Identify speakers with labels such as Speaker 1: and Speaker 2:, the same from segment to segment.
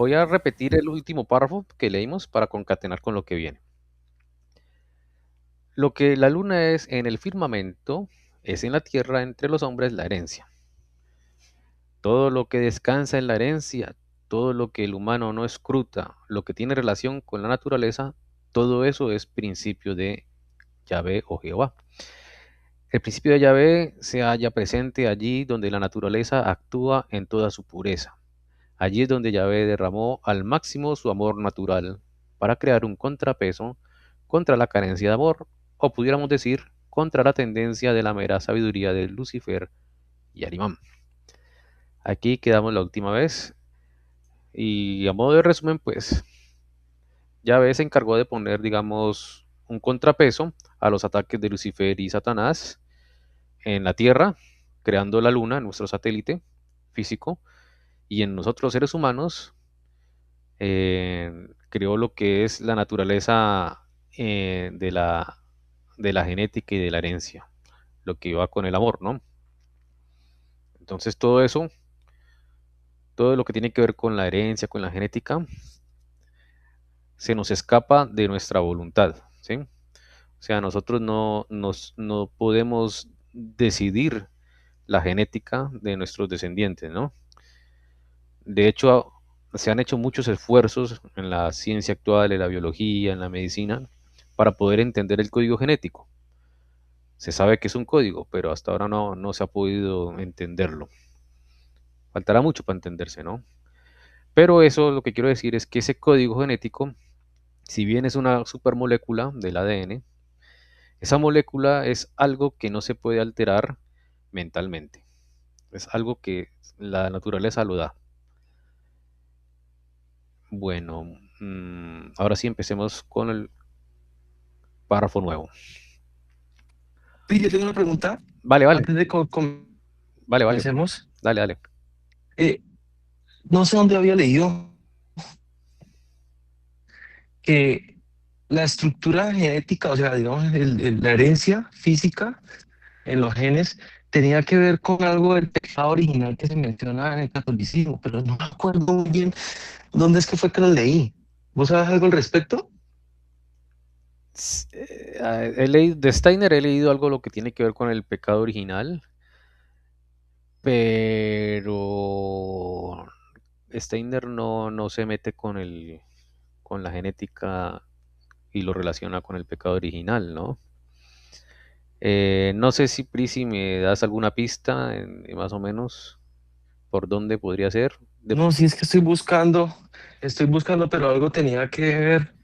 Speaker 1: Voy a repetir el último párrafo que leímos para concatenar con lo que viene. Lo que la luna es en el firmamento, es en la tierra entre los hombres la herencia. Todo lo que descansa en la herencia, todo lo que el humano no escruta, lo que tiene relación con la naturaleza, todo eso es principio de Yahvé o Jehová. El principio de Yahvé se halla presente allí donde la naturaleza actúa en toda su pureza. Allí es donde Yahvé derramó al máximo su amor natural para crear un contrapeso contra la carencia de amor, o pudiéramos decir, contra la tendencia de la mera sabiduría de Lucifer y Arimán. Aquí quedamos la última vez y a modo de resumen, pues Yahvé se encargó de poner, digamos, un contrapeso a los ataques de Lucifer y Satanás en la Tierra, creando la Luna, nuestro satélite físico, y en nosotros seres humanos creó lo que es la naturaleza de la genética y de la herencia, lo que va con el amor, ¿no? Entonces todo eso, todo lo que tiene que ver con la herencia, con la genética, se nos escapa de nuestra voluntad, ¿sí? O sea, nosotros no podemos decidir la genética de nuestros descendientes, ¿no? De hecho, se han hecho muchos esfuerzos en la ciencia actual, en la biología, en la medicina, para poder entender el código genético. Se sabe que es un código, pero hasta ahora no se ha podido entenderlo. Faltará mucho para entenderse, ¿no? Pero eso lo que quiero decir es que ese código genético, si bien es una supermolécula del ADN, esa molécula es algo que no se puede alterar mentalmente. Es algo que la naturaleza lo da. Bueno, ahora sí empecemos con el párrafo nuevo.
Speaker 2: Sí, yo tengo una pregunta
Speaker 1: Vale, vale,
Speaker 2: antes de
Speaker 1: vale, vale.
Speaker 2: comencemos.
Speaker 1: Dale, dale.
Speaker 2: Eh, no sé dónde había leído que la estructura genética, o sea, digamos, la herencia física en los genes tenía que ver con algo del pecado original que se menciona en el catolicismo, pero no me acuerdo muy bien dónde es que fue que lo leí. ¿Vos sabes algo al respecto?
Speaker 1: De Steiner he leído algo lo que tiene que ver con el pecado original, pero Steiner no se mete con la genética y lo relaciona con el pecado original, ¿no? No sé si Prisi me das alguna pista más o menos por dónde podría ser.
Speaker 2: No, sí es que estoy buscando, pero algo tenía que ver.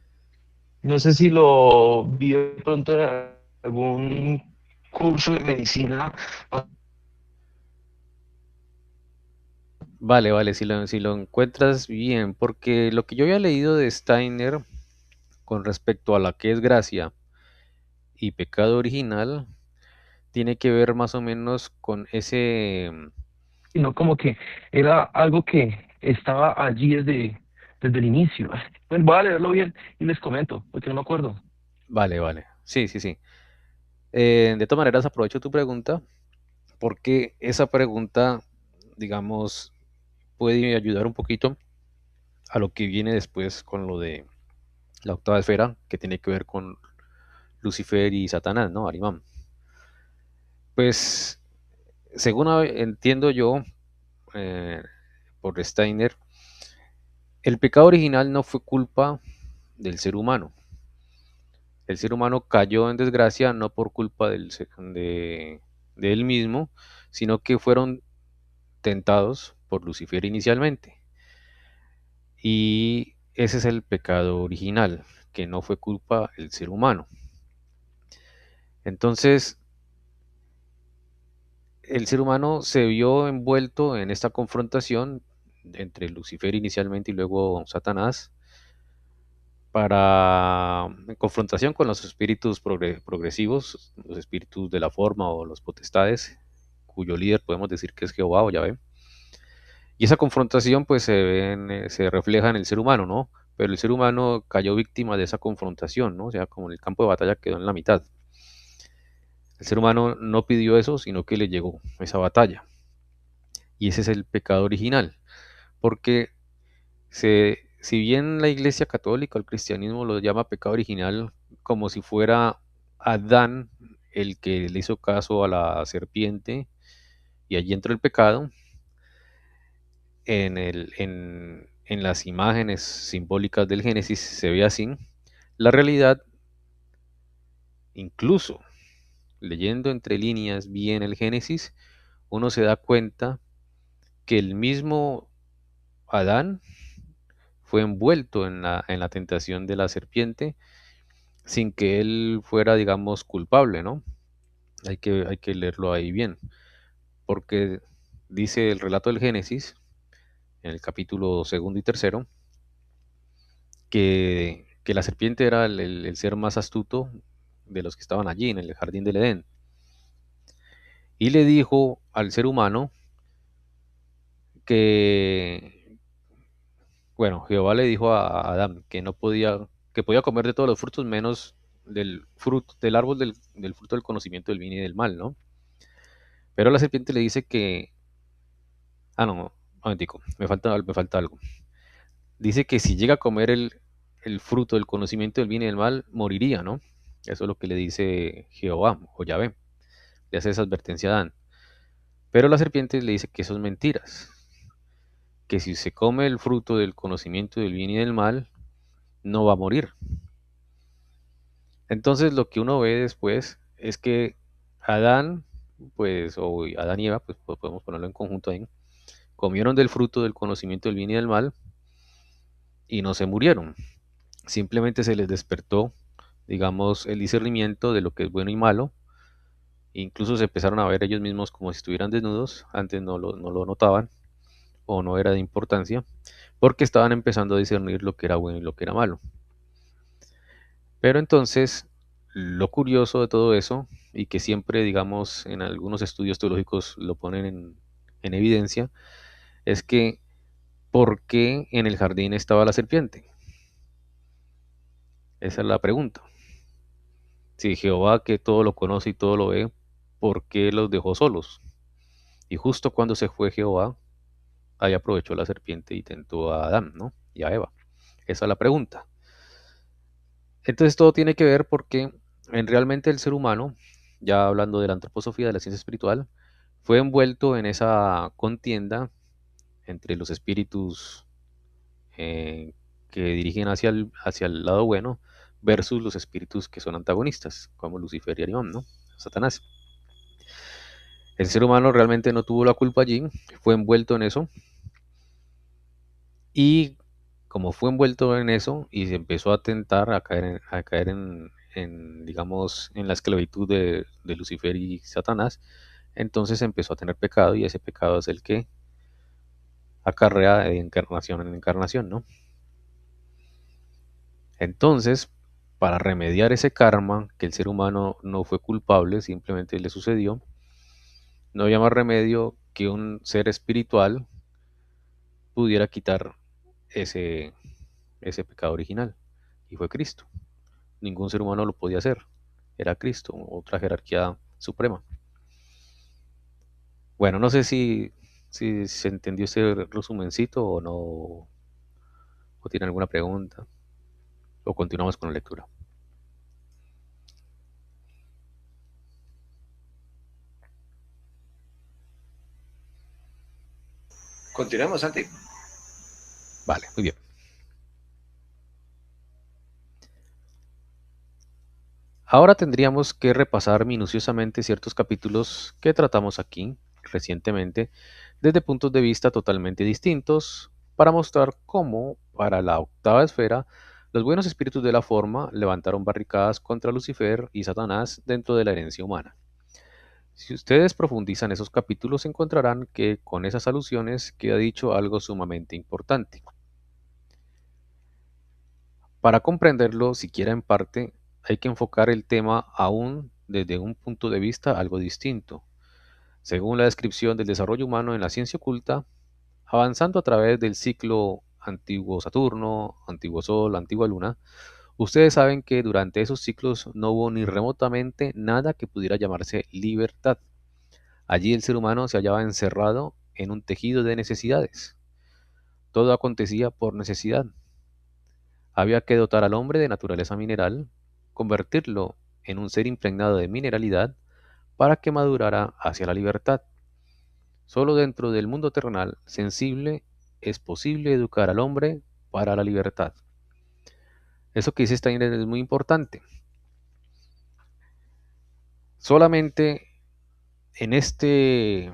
Speaker 2: No sé si lo vi de pronto en algún curso de medicina.
Speaker 1: Vale, vale, si lo encuentras bien, porque lo que yo había leído de Steiner con respecto a la que es gracia y pecado original, tiene que ver más o menos con
Speaker 2: Sino como que era algo que estaba allí desde el inicio. Bueno, voy a leerlo bien y les comento, porque no me acuerdo.
Speaker 1: Vale, vale, sí, sí, sí. De todas maneras, aprovecho tu pregunta, porque esa pregunta, digamos, puede ayudar un poquito a lo que viene después con lo de la octava esfera, que tiene que ver con Lucifer y Satanás, ¿no? Arimán. Pues, según entiendo yo, eh, por Steiner, el pecado original no fue culpa del ser humano. El ser humano cayó en desgracia no por culpa de él mismo, sino que fueron tentados por Lucifer inicialmente. Y ese es el pecado original, que no fue culpa del ser humano. Entonces, el ser humano se vio envuelto en esta confrontación entre Lucifer inicialmente y luego Satanás, para en confrontación con los espíritus progresivos, los espíritus de la forma o los potestades, cuyo líder podemos decir que es Jehová o Yahvé. Y esa confrontación pues se refleja en el ser humano, ¿no? Pero el ser humano cayó víctima de esa confrontación, ¿no? O sea, como el campo de batalla quedó en la mitad. El ser humano no pidió eso, sino que le llegó esa batalla. Y ese es el pecado original. Porque Si bien la Iglesia Católica o el cristianismo lo llama pecado original como si fuera Adán el que le hizo caso a la serpiente y allí entró el pecado, en las imágenes simbólicas del Génesis se ve así. La realidad, incluso leyendo entre líneas bien el Génesis, uno se da cuenta que el mismo Adán fue envuelto en la tentación de la serpiente sin que él fuera, digamos, culpable, ¿no? Hay que leerlo ahí bien, porque dice el relato del Génesis, en el capítulo segundo y tercero, que la serpiente era el ser más astuto de los que estaban allí en el jardín del Edén. Y le dijo al ser humano que, bueno, Jehová le dijo a Adán que no podía, que podía comer de todos los frutos menos del fruto, del árbol del fruto del conocimiento del bien y del mal, ¿no? Pero la serpiente le dice que, no, un momentico, me falta algo. Dice que si llega a comer el fruto del conocimiento del bien y del mal, moriría, ¿no? Eso es lo que le dice Jehová o Yahvé. Le hace esa advertencia a Adán. Pero la serpiente le dice que eso es mentiras, que si se come el fruto del conocimiento del bien y del mal, no va a morir. Entonces lo que uno ve después es que Adán, pues, o Adán y Eva, pues podemos ponerlo en conjunto ahí, comieron del fruto del conocimiento del bien y del mal y no se murieron. Simplemente se les despertó, digamos, el discernimiento de lo que es bueno y malo. Incluso se empezaron a ver ellos mismos como si estuvieran desnudos. Antes no lo notaban o no era de importancia, porque estaban empezando a discernir lo que era bueno y lo que era malo. Pero entonces, lo curioso de todo eso, y que siempre, digamos, en algunos estudios teológicos lo ponen en evidencia, es que ¿por qué en el jardín estaba la serpiente? Esa es la pregunta. Si Jehová, que todo lo conoce y todo lo ve, ¿por qué los dejó solos? Y justo cuando se fue Jehová, ahí aprovechó la serpiente y tentó a Adán, ¿no? Y a Eva. Esa es la pregunta. Entonces todo tiene que ver porque realmente el ser humano, ya hablando de la antroposofía, de la ciencia espiritual, fue envuelto en esa contienda entre los espíritus eh, que dirigen hacia el lado bueno versus los espíritus que son antagonistas, como Lucifer y Arión, ¿no? Satanás. El ser humano realmente no tuvo la culpa allí, fue envuelto en eso y como fue envuelto en eso y se empezó a tentar a caer digamos, en la esclavitud de Lucifer y Satanás, entonces empezó a tener pecado y ese pecado es el que acarrea de encarnación en encarnación, ¿no? Entonces, para remediar ese karma, que el ser humano no fue culpable, simplemente le sucedió, no había más remedio que un ser espiritual pudiera quitar ese, ese pecado original, y fue Cristo. Ningún ser humano lo podía hacer, era Cristo, otra jerarquía suprema. Bueno, no sé si se entendió ese resumencito o no, o tiene alguna pregunta, o continuamos con la lectura.
Speaker 2: Continuemos, Santi.
Speaker 1: Vale, muy bien. Ahora tendríamos que repasar minuciosamente ciertos capítulos que tratamos aquí recientemente desde puntos de vista totalmente distintos para mostrar cómo, para la octava esfera, los buenos espíritus de la forma levantaron barricadas contra Lucifer y Satanás dentro de la herencia humana. Si ustedes profundizan esos capítulos encontrarán que con esas alusiones queda dicho algo sumamente importante. Para comprenderlo siquiera en parte, hay que enfocar el tema aún desde un punto de vista algo distinto. Según la descripción del desarrollo humano en la ciencia oculta, avanzando a través del ciclo antiguo Saturno, antiguo Sol, antigua Luna, ustedes saben que durante esos ciclos no hubo ni remotamente nada que pudiera llamarse libertad. Allí el ser humano se hallaba encerrado en un tejido de necesidades. todo acontecía por necesidad. Había que dotar al hombre de naturaleza mineral, convertirlo en un ser impregnado de mineralidad para que madurara hacia la libertad. Solo dentro del mundo terrenal sensible es posible educar al hombre para la libertad. Eso que dice Steiner es muy importante. Solamente en este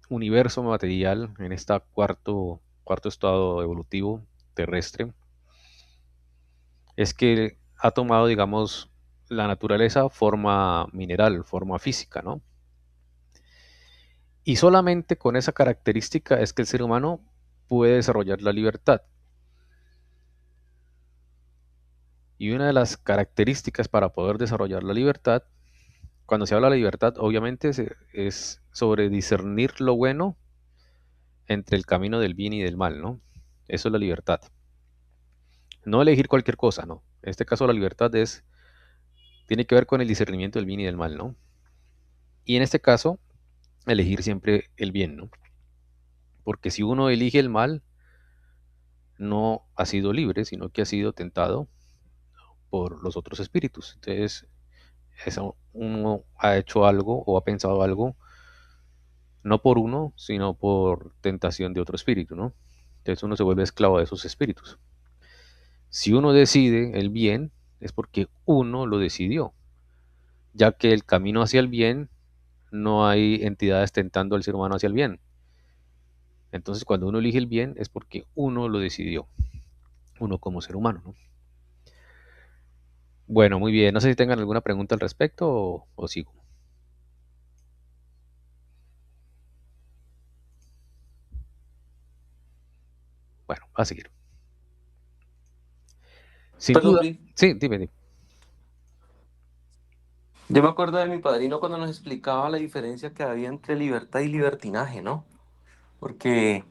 Speaker 1: universo material, en este cuarto estado evolutivo terrestre, es que ha tomado, digamos, la naturaleza forma mineral, forma física, ¿no? Y solamente con esa característica es que el ser humano puede desarrollar la libertad. Y una de las características para poder desarrollar la libertad, cuando se habla de libertad, obviamente es sobre discernir lo bueno entre el camino del bien y del mal, ¿no? Eso es la libertad. No elegir cualquier cosa, ¿no? En este caso la libertad tiene que ver con el discernimiento del bien y del mal, ¿no? Y en este caso, elegir siempre el bien, ¿no? Porque si uno elige el mal, no ha sido libre, sino que ha sido tentado por los otros espíritus. Entonces, uno ha hecho algo o ha pensado algo, no por uno, sino por tentación de otro espíritu, ¿no? Entonces uno se vuelve esclavo de esos espíritus. Si uno decide el bien, es porque uno lo decidió, ya que el camino hacia el bien no hay entidades tentando al ser humano hacia el bien. Entonces, cuando uno elige el bien, es porque uno lo decidió, uno como ser humano, ¿no? Bueno, muy bien. No sé si tengan alguna pregunta al respecto o sigo. Bueno, a seguir. Sin
Speaker 3: Perdón,
Speaker 1: duda.
Speaker 3: Pri.
Speaker 1: Sí, dime, dime.
Speaker 3: Yo me acuerdo de mi padrino cuando nos explicaba la diferencia que había entre libertad y libertinaje, ¿no? Porque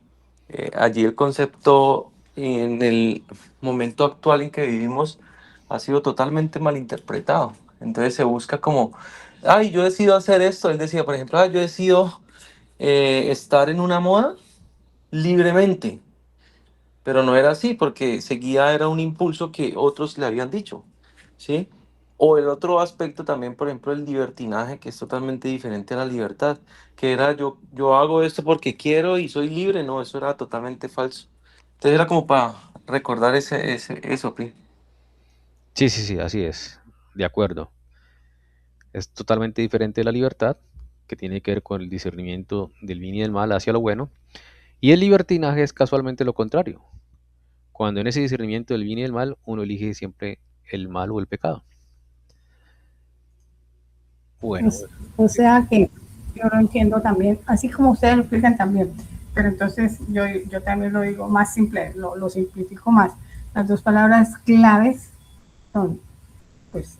Speaker 3: allí el concepto en el momento actual en que vivimos ha sido totalmente malinterpretado. Entonces se busca como, ay, yo decido hacer esto. Él decía, por ejemplo, yo decido estar en una moda libremente, pero no era así porque seguía, era un impulso que otros le habían dicho, ¿sí? O el otro aspecto también, por ejemplo, el libertinaje, que es totalmente diferente a la libertad, que era yo hago esto porque quiero y soy libre, no, eso era totalmente falso. Entonces era como para recordar eso, Pri.
Speaker 1: Sí, sí, sí, así es. De acuerdo. Es totalmente diferente de la libertad, que tiene que ver con el discernimiento del bien y del mal hacia lo bueno. Y el libertinaje es casualmente lo contrario. Cuando en ese discernimiento del bien y del mal, uno elige siempre el mal o el pecado. Bueno,
Speaker 4: O sea que yo lo entiendo también, así como ustedes lo explican también, pero entonces yo también lo digo más simple, lo simplifico más. Las dos palabras claves son, pues,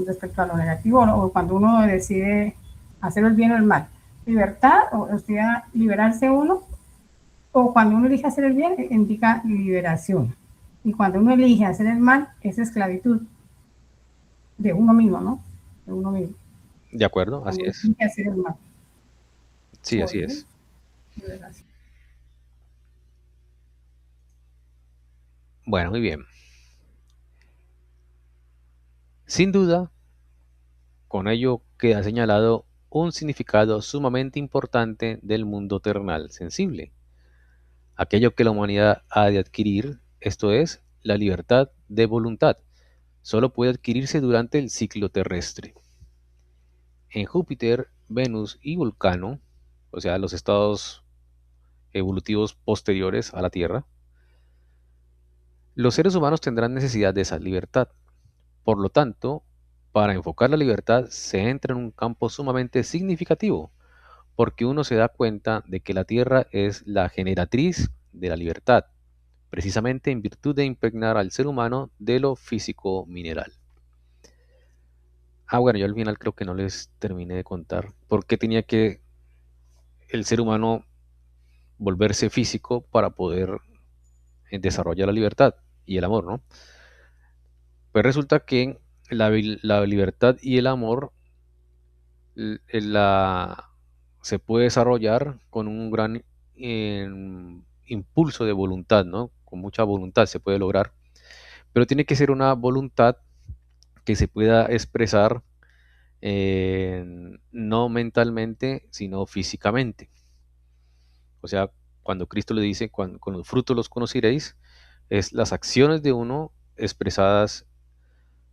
Speaker 4: respecto a lo negativo, o cuando uno decide hacer el bien o el mal. Libertad, o sea, liberarse uno, o cuando uno elige hacer el bien, indica liberación. Y cuando uno elige hacer el mal, es esclavitud de uno mismo, ¿no? De uno mismo.
Speaker 1: de acuerdo, así
Speaker 4: Cuando uno
Speaker 1: es.
Speaker 4: elige hacer el mal.
Speaker 1: Sí,
Speaker 4: O
Speaker 1: así
Speaker 4: el bien,
Speaker 1: es.
Speaker 4: liberación.
Speaker 1: Bueno, muy bien. Sin duda, con ello queda señalado un significado sumamente importante del mundo terrenal sensible, aquello que la humanidad ha de adquirir, esto es, la libertad de voluntad, solo puede adquirirse durante el ciclo terrestre. En Júpiter, Venus y Vulcano, o sea, los estados evolutivos posteriores a la Tierra, los seres humanos tendrán necesidad de esa libertad. Por lo tanto, para enfocar la libertad se entra en un campo sumamente significativo, porque uno se da cuenta de que la Tierra es la generatriz de la libertad, precisamente en virtud de impregnar al ser humano de lo físico mineral. Bueno, yo al final creo que no les terminé de contar por qué tenía que el ser humano volverse físico para poder desarrollar la libertad y el amor, ¿no? Pues resulta que la libertad y el amor l- la, se puede desarrollar con un gran impulso de voluntad, ¿no? Con mucha voluntad se puede lograr, pero tiene que ser una voluntad que se pueda expresar no mentalmente, sino físicamente. O sea, cuando Cristo le dice, con los frutos los conoceréis, es las acciones de uno expresadas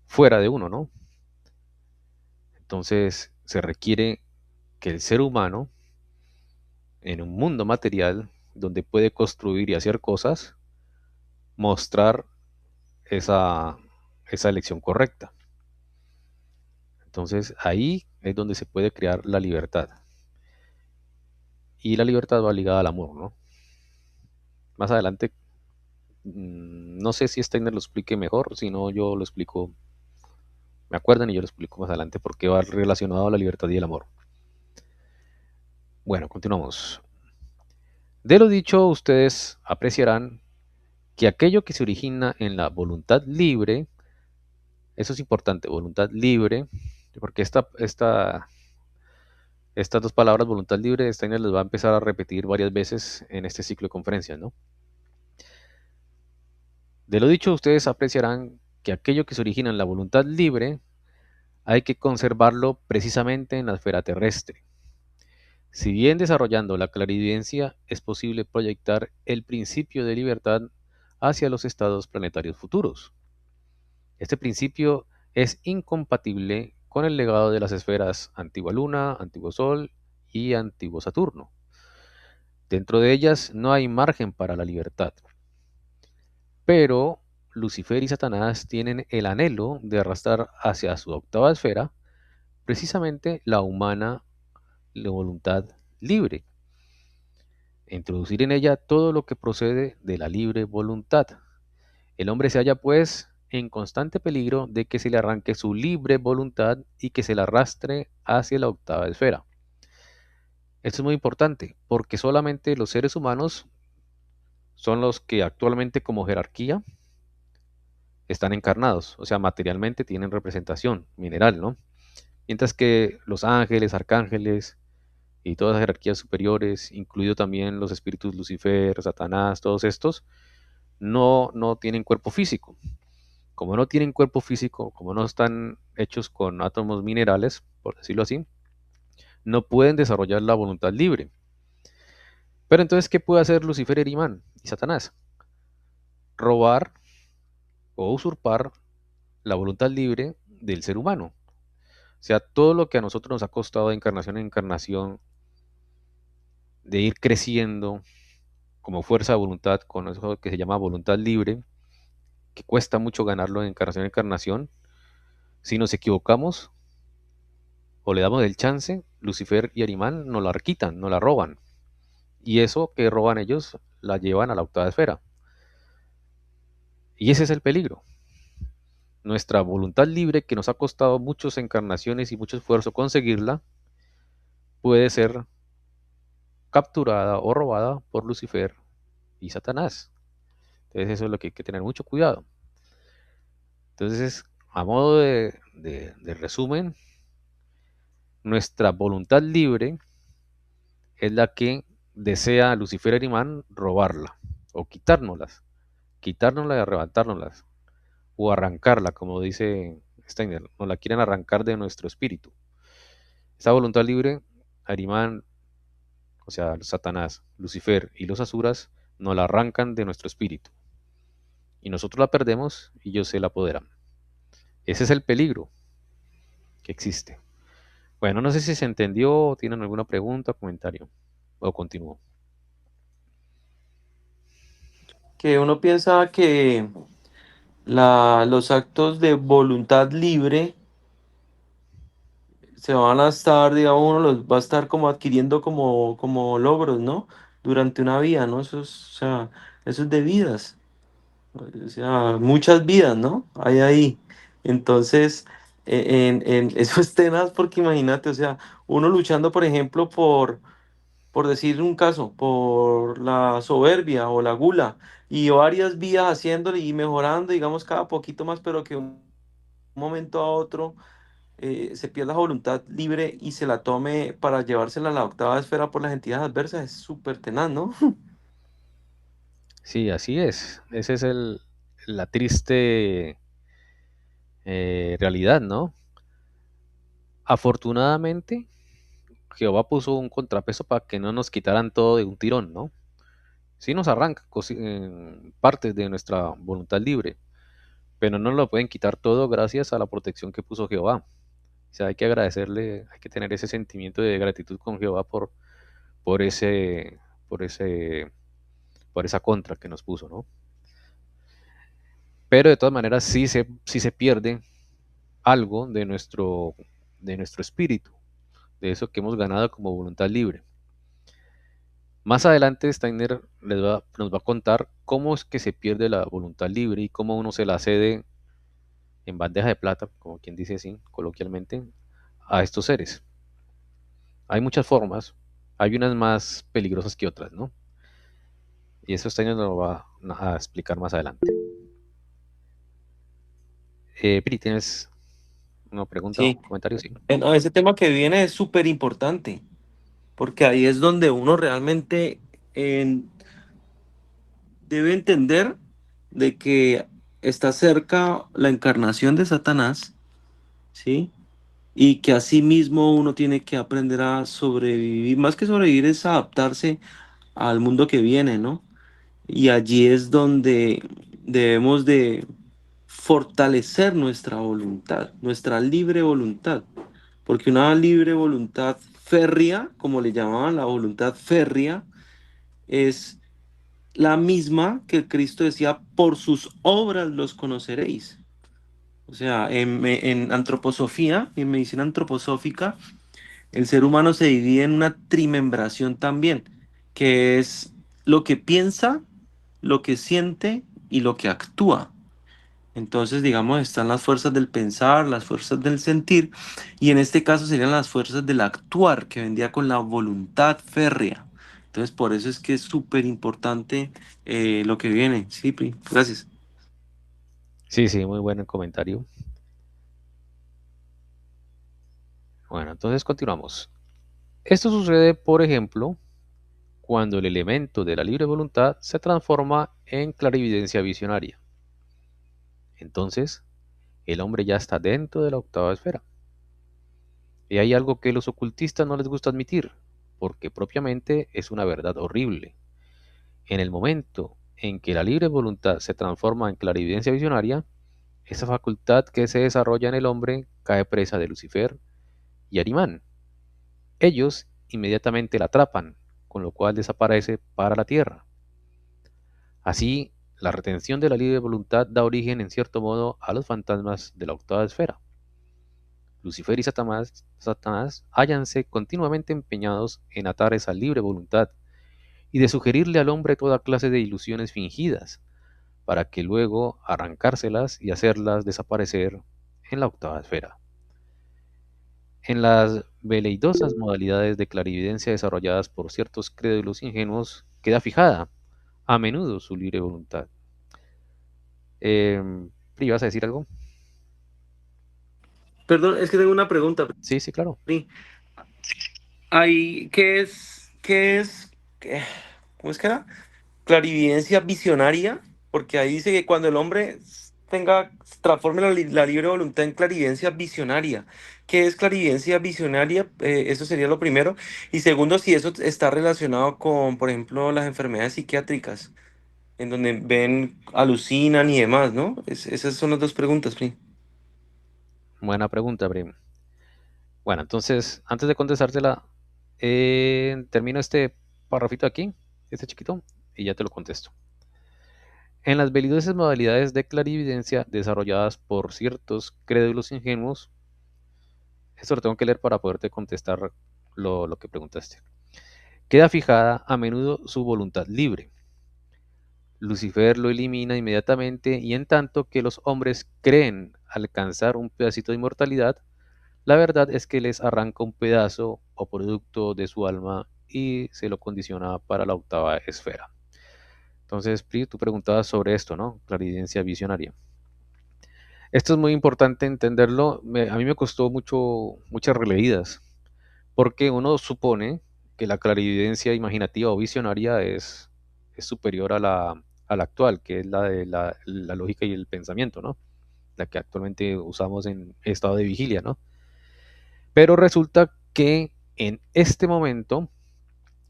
Speaker 1: fuera de uno, ¿no? Entonces se requiere que el ser humano, en un mundo material, donde puede construir y hacer cosas, mostrar esa, esa elección correcta. Entonces ahí es donde se puede crear la libertad. Y la libertad va ligada al amor, ¿no? Más adelante, no sé si Steiner lo explique mejor, si no yo lo explico, me acuerdan y yo lo explico más adelante porque va relacionado a la libertad y el amor. Bueno, continuamos. De lo dicho, ustedes apreciarán que aquello que se origina en la voluntad libre, eso es importante, voluntad libre, porque estas dos palabras, voluntad libre, Steiner les va a empezar a repetir varias veces en este ciclo de conferencias, ¿no? De lo dicho, ustedes apreciarán que aquello que se origina en la voluntad libre hay que conservarlo precisamente en la esfera terrestre. Si bien desarrollando la clarividencia es posible proyectar el principio de libertad hacia los estados planetarios futuros. Este principio es incompatible con el legado de las esferas antigua Luna, antiguo Sol y antiguo Saturno. Dentro de ellas no hay margen para la libertad. Pero Lucifer y Satanás tienen el anhelo de arrastrar hacia su octava esfera precisamente la humana la voluntad libre, e introducir en ella todo lo que procede de la libre voluntad. El hombre se halla, pues, en constante peligro de que se le arranque su libre voluntad y que se la arrastre hacia la octava esfera. Esto es muy importante, porque solamente los seres humanos son los que actualmente como jerarquía están encarnados, o sea, materialmente tienen representación mineral, ¿no? Mientras que los ángeles, arcángeles y todas las jerarquías superiores, incluido también los espíritus Lucifer, Satanás, todos estos, no tienen cuerpo físico. Como no tienen cuerpo físico, como no están hechos con átomos minerales, por decirlo así, no pueden desarrollar la voluntad libre. Pero entonces, ¿qué puede hacer Lucifer, Erimán y Satanás? Robar o usurpar la voluntad libre del ser humano. O sea, todo lo que a nosotros nos ha costado de encarnación en encarnación, de ir creciendo como fuerza de voluntad, con eso que se llama voluntad libre, que cuesta mucho ganarlo de encarnación en encarnación, si nos equivocamos o le damos el chance, Lucifer y Arimán nos la quitan, nos la roban. Y eso que roban ellos, la llevan a la octava esfera. Y ese es el peligro. Nuestra voluntad libre, que nos ha costado muchas encarnaciones y mucho esfuerzo conseguirla, puede ser capturada o robada por Lucifer y Satanás. Entonces eso es lo que hay que tener mucho cuidado. Entonces, a modo de resumen, nuestra voluntad libre es la que desea Lucifer y Arimán robarla o quitárnosla y arrebatárnoslas o arrancarla, como dice Steiner, nos la quieren arrancar de nuestro espíritu. Esa voluntad libre, Arimán, o sea, Satanás, Lucifer y los asuras, nos la arrancan de nuestro espíritu. Y nosotros la perdemos y ellos se la apoderan. Ese es el peligro que existe. Bueno, no sé si se entendió, tienen alguna pregunta, comentario, o continúo.
Speaker 3: Que uno piensa que los actos de voluntad libre se van a estar, digamos, uno los va a estar como adquiriendo como logros, ¿no? Durante una vida, ¿no? Eso es, o sea, eso es de vidas, o sea, muchas vidas, ¿no? Hay ahí. Entonces, eso es tenaz porque imagínate, o sea, uno luchando, por ejemplo, por decir un caso, por la soberbia o la gula, y varias vidas haciéndole y mejorando, digamos, cada poquito más, pero que un momento a otro se pierda esa voluntad libre y se la tome para llevársela a la octava esfera por las entidades adversas, es súper tenaz, ¿no?
Speaker 1: Sí, así es. Esa es la triste realidad, ¿no? Afortunadamente, Jehová puso un contrapeso para que no nos quitaran todo de un tirón, ¿no? Sí nos arranca partes de nuestra voluntad libre, pero no lo pueden quitar todo gracias a la protección que puso Jehová. O sea, hay que agradecerle, hay que tener ese sentimiento de gratitud con Jehová por ese, por ese, por esa contra que nos puso, ¿no? Pero de todas maneras sí se pierde algo de nuestro espíritu, de eso que hemos ganado como voluntad libre. Más adelante Steiner nos va a contar cómo es que se pierde la voluntad libre y cómo uno se la cede en bandeja de plata, como quien dice así, coloquialmente, a estos seres. Hay muchas formas, hay unas más peligrosas que otras, ¿no? Y eso Steiner nos lo va a explicar más adelante. Piri, ¿tienes una pregunta o
Speaker 3: Sí,
Speaker 1: comentario? Sí.
Speaker 3: no, ese tema que viene es súper importante, porque ahí es donde uno realmente eh, debe entender de que está cerca la encarnación de Satanás, ¿sí? Y que asimismo uno tiene que aprender a sobrevivir, más que sobrevivir es adaptarse al mundo que viene, ¿no? Y allí es donde debemos de fortalecer nuestra voluntad, nuestra libre voluntad, porque una libre voluntad férrea, como le llamaban la voluntad férrea, es la misma que Cristo decía, por sus obras los conoceréis. O sea, en antroposofía, en medicina antroposófica, el ser humano se divide en una trimembración también, que es lo que piensa, lo que siente y lo que actúa. Entonces, digamos, están las fuerzas del pensar, las fuerzas del sentir, y en este caso serían las fuerzas del actuar, que vendría con la voluntad férrea. Entonces, por eso es que es súper importante lo que viene. Sí, Pri, gracias.
Speaker 1: Sí, sí, muy buen comentario. Bueno, entonces continuamos. Esto sucede, por ejemplo, cuando el elemento de la libre voluntad se transforma en clarividencia visionaria. Entonces, el hombre ya está dentro de la octava esfera. Y hay algo que los ocultistas no les gusta admitir, porque propiamente es una verdad horrible. En el momento en que la libre voluntad se transforma en clarividencia visionaria, esa facultad que se desarrolla en el hombre cae presa de Lucifer y Arimán. Ellos inmediatamente la atrapan, con lo cual desaparece para la tierra. Así, la retención de la libre voluntad da origen, en cierto modo, a los fantasmas de la octava esfera. Lucifer y Satanás hállanse continuamente empeñados en atar esa libre voluntad y de sugerirle al hombre toda clase de ilusiones fingidas, para que luego arrancárselas y hacerlas desaparecer en la octava esfera. En las veleidosas modalidades de clarividencia desarrolladas por ciertos crédulos ingenuos, queda fijada a menudo su libre voluntad. Pri, ¿vas a decir algo?
Speaker 3: Perdón, es que tengo una pregunta,
Speaker 1: Sí, sí, claro.
Speaker 3: Pri. Ahí, ¿cómo es que era? Clarividencia visionaria, porque ahí dice que cuando el hombre transforme la libre voluntad en clarividencia visionaria. ¿Qué es clarividencia visionaria? Eso sería lo primero. Y segundo, si eso está relacionado con, por ejemplo, las enfermedades psiquiátricas, en donde ven, alucinan y demás, ¿no? Esas son las dos preguntas, Pri.
Speaker 1: Buena pregunta, Pri. Bueno, entonces, antes de contestártela, termino este parrafito aquí, este chiquito, y ya te lo contesto. En las belidosas modalidades de clarividencia desarrolladas por ciertos crédulos ingenuos, esto lo tengo que leer para poderte contestar lo que preguntaste. Queda fijada a menudo su voluntad libre. Lucifer lo elimina inmediatamente y en tanto que los hombres creen alcanzar un pedacito de inmortalidad, la verdad es que les arranca un pedazo o producto de su alma y se lo condiciona para la octava esfera. Entonces, Pri, tú preguntabas sobre esto, ¿no? Clarividencia visionaria. Esto es muy importante entenderlo. A mí me costó muchas releídas, porque uno supone que la clarividencia imaginativa o visionaria es superior a la actual, que es la de la lógica y el pensamiento, ¿no? La que actualmente usamos en estado de vigilia, ¿no? Pero resulta que en este momento,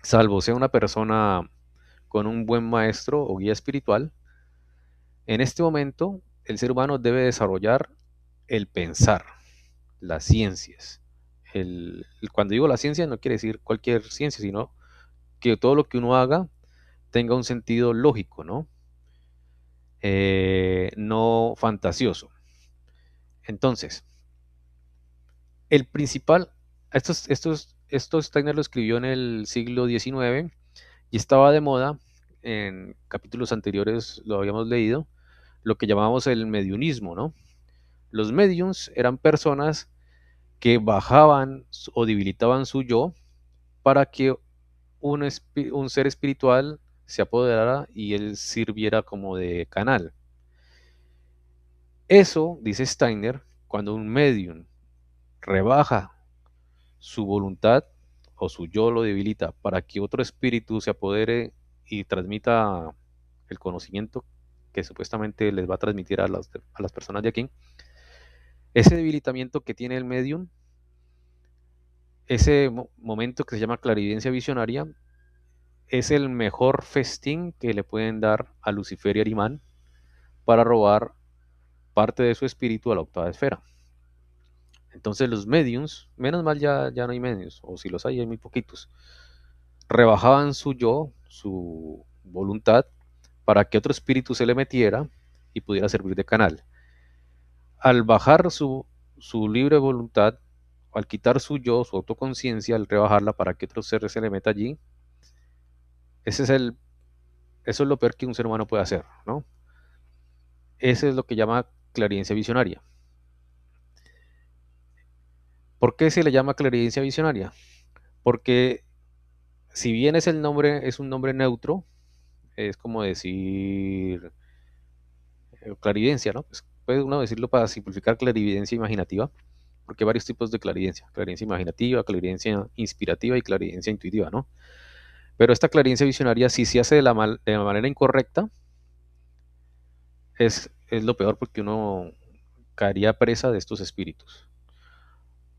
Speaker 1: salvo sea una persona con un buen maestro o guía espiritual, en este momento el ser humano debe desarrollar el pensar, las ciencias. Cuando digo la ciencia no quiere decir cualquier ciencia, sino que todo lo que uno haga tenga un sentido lógico, ¿no? No fantasioso. Entonces, el principal, esto Steiner lo escribió en el siglo XIX y estaba de moda, en capítulos anteriores lo habíamos leído, lo que llamamos el mediunismo, ¿no? Los mediums eran personas que bajaban o debilitaban su yo para que un ser espiritual se apoderara y él sirviera como de canal. Eso, dice Steiner, cuando un medium rebaja su voluntad o su yo lo debilita para que otro espíritu se apodere y transmita el conocimiento que supuestamente les va a transmitir a las personas de aquí, ese debilitamiento que tiene el medium, ese momento que se llama clarividencia visionaria, es el mejor festín que le pueden dar a Lucifer y Arimán para robar parte de su espíritu a la octava esfera. Entonces los mediums, menos mal ya no hay mediums, o si los hay muy poquitos, rebajaban su yo, su voluntad, para que otro espíritu se le metiera y pudiera servir de canal. Al bajar su libre voluntad, al quitar su yo, su autoconciencia, al rebajarla para que otro ser se le meta allí, ese es eso es lo peor que un ser humano puede hacer, ¿no? Ese es lo que llama clarividencia visionaria. ¿Por qué se le llama clarividencia visionaria? Porque si bien es un nombre neutro, es como decir clarividencia, ¿no? Pues puede uno decirlo para simplificar clarividencia imaginativa, porque hay varios tipos de clarividencia: clarividencia imaginativa, clarividencia inspirativa y clarividencia intuitiva, ¿no? Pero esta clarividencia visionaria, si se hace de la manera incorrecta, es lo peor, porque uno caería presa de estos espíritus.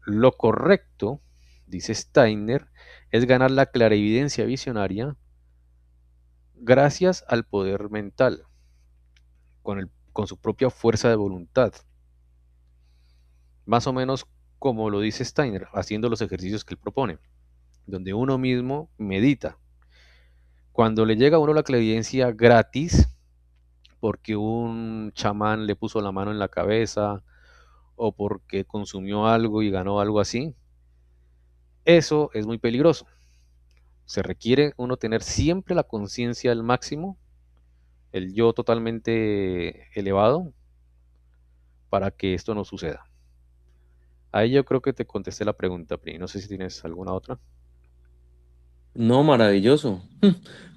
Speaker 1: Lo correcto, dice Steiner, es ganar la clarividencia visionaria gracias al poder mental, con su propia fuerza de voluntad. Más o menos como lo dice Steiner, haciendo los ejercicios que él propone, donde uno mismo medita. Cuando le llega a uno la clarividencia gratis, porque un chamán le puso la mano en la cabeza, o porque consumió algo y ganó algo así, eso es muy peligroso. Se requiere uno tener siempre la conciencia al máximo, el yo totalmente elevado, para que esto no suceda. Ahí yo creo que te contesté la pregunta, Pri. No sé si tienes alguna otra.
Speaker 3: No, maravilloso,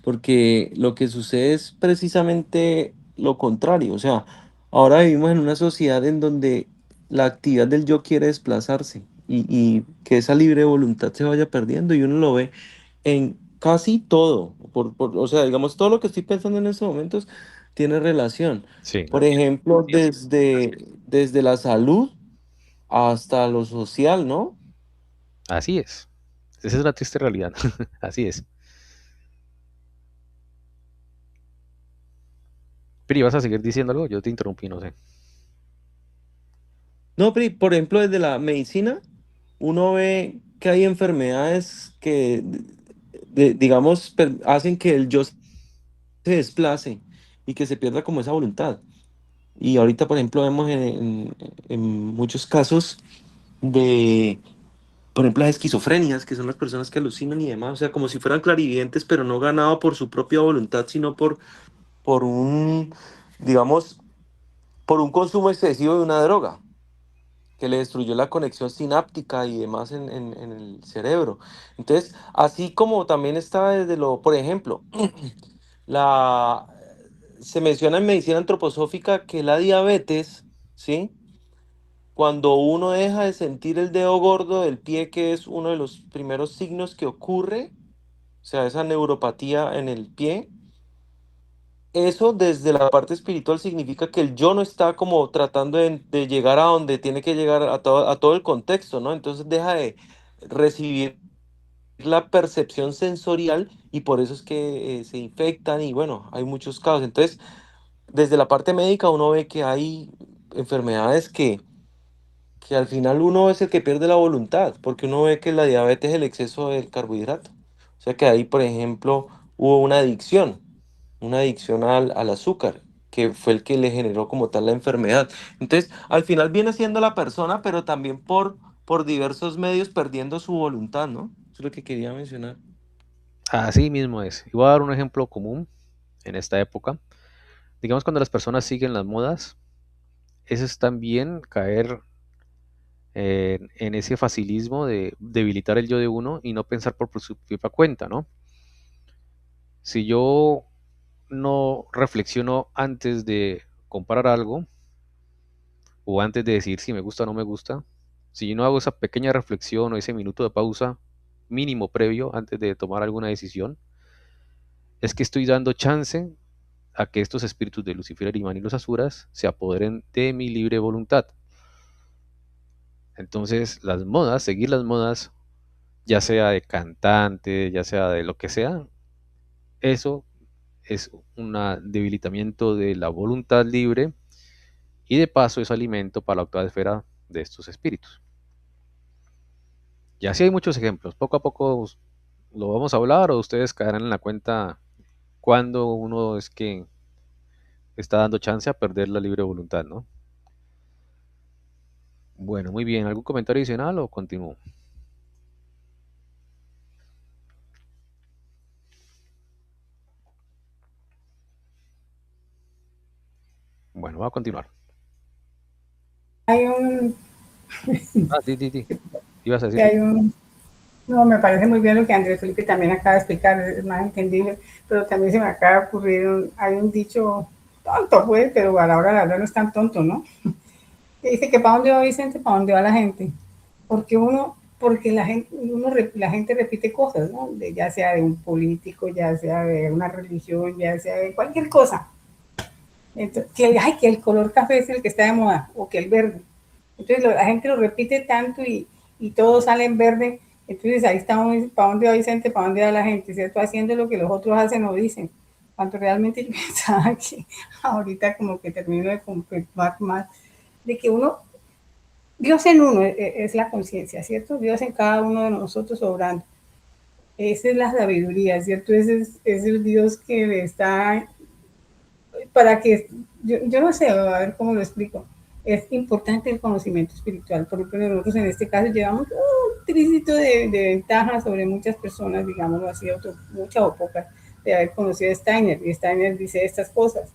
Speaker 3: porque lo que sucede es precisamente lo contrario. O sea, ahora vivimos en una sociedad en donde la actividad del yo quiere desplazarse y que esa libre voluntad se vaya perdiendo, y uno lo ve en casi todo. O sea, digamos, todo lo que estoy pensando en estos momentos tiene relación.
Speaker 1: Sí,
Speaker 3: Por ejemplo, desde la salud hasta lo social, ¿no?
Speaker 1: así es. Esa es la triste realidad. Así es. Pri, ¿vas a seguir diciendo algo? Yo te interrumpí, no sé.
Speaker 3: No, pero por ejemplo, desde la medicina, uno ve que hay enfermedades que, digamos, hacen que el yo se desplace y que se pierda como esa voluntad. Y ahorita, por ejemplo, vemos en muchos casos de, por ejemplo, las esquizofrenias, que son las personas que alucinan y demás, o sea, como si fueran clarividentes, pero no ganado por su propia voluntad, sino por un, digamos, por un consumo excesivo de una droga que le destruyó la conexión sináptica y demás en el cerebro. Entonces, así como también está desde por ejemplo, la, se menciona en medicina antroposófica que la diabetes ¿sí? Cuando uno deja de sentir el dedo gordo del pie, que es uno de los primeros signos que ocurre, o sea, esa neuropatía en el pie, eso desde la parte espiritual significa que el yo no está como tratando de llegar a donde tiene que llegar a todo el contexto, ¿no? Entonces deja de recibir la percepción sensorial y por eso es que se infectan y bueno, hay muchos casos. Entonces, desde la parte médica uno ve que hay enfermedades que al final uno es el que pierde la voluntad, porque uno ve que la diabetes es el exceso del carbohidrato. O sea que ahí, por ejemplo, hubo una adicción al azúcar, que fue el que le generó como tal la enfermedad. Entonces, al final viene siendo la persona, pero también por diversos medios perdiendo su voluntad, ¿no? Eso es lo que quería mencionar.
Speaker 1: Así mismo es. Y voy a dar un ejemplo común en esta época. Digamos, cuando las personas siguen las modas, eso es también caer en ese facilismo de debilitar el yo de uno y no pensar por su propia cuenta, ¿no? Si yo no reflexiono antes de comprar algo o antes de decir si me gusta o no me gusta, si yo no hago esa pequeña reflexión o ese minuto de pausa mínimo previo antes de tomar alguna decisión, es que estoy dando chance a que estos espíritus de Lucifer, Arimán y los Asuras se apoderen de mi libre voluntad. Entonces, las modas, seguir las modas, ya sea de cantante, ya sea de lo que sea, eso es un debilitamiento de la voluntad libre y de paso es alimento para la octava esfera de estos espíritus. Y así hay muchos ejemplos. Poco a poco lo vamos a hablar o ustedes caerán en la cuenta cuando uno es que está dando chance a perder la libre voluntad, ¿no? Bueno, muy bien. ¿Algún comentario adicional o continúo? Bueno, voy a continuar.
Speaker 4: Hay un,
Speaker 1: Ah, di. ¿Ibas a
Speaker 4: que
Speaker 1: decir?
Speaker 4: hay un, no, me parece muy bien lo que Andrés Felipe también acaba de explicar, es más entendible, pero también se me acaba de ocurrir, hay un dicho tonto, pues, pero a la hora de hablar no es tan tonto, ¿no? Que dice que para dónde va Vicente, para dónde va la gente. Porque la gente repite cosas, ¿no? Ya sea de un político, ya sea de una religión, ya sea de cualquier cosa. Entonces, que el color café es el que está de moda, o que el verde. Entonces la gente lo repite tanto y todo sale en verde. Entonces ahí estamos, ¿para dónde va Vicente? ¿Para dónde va la gente? ¿Cierto? Haciendo lo que los otros hacen o dicen. Cuando realmente yo pensaba que ahorita como que termino de confirmar más de que Dios en uno es la conciencia, ¿cierto? Dios en cada uno de nosotros obrando. Esa es la sabiduría, ¿cierto? Ese es el Dios que está para que, yo no sé, a ver cómo lo explico. Es importante el conocimiento espiritual. Por ejemplo, nosotros en este caso llevamos un tricito de ventaja sobre muchas personas, digámoslo así, muchas o pocas, de haber conocido a Steiner. Y Steiner dice estas cosas.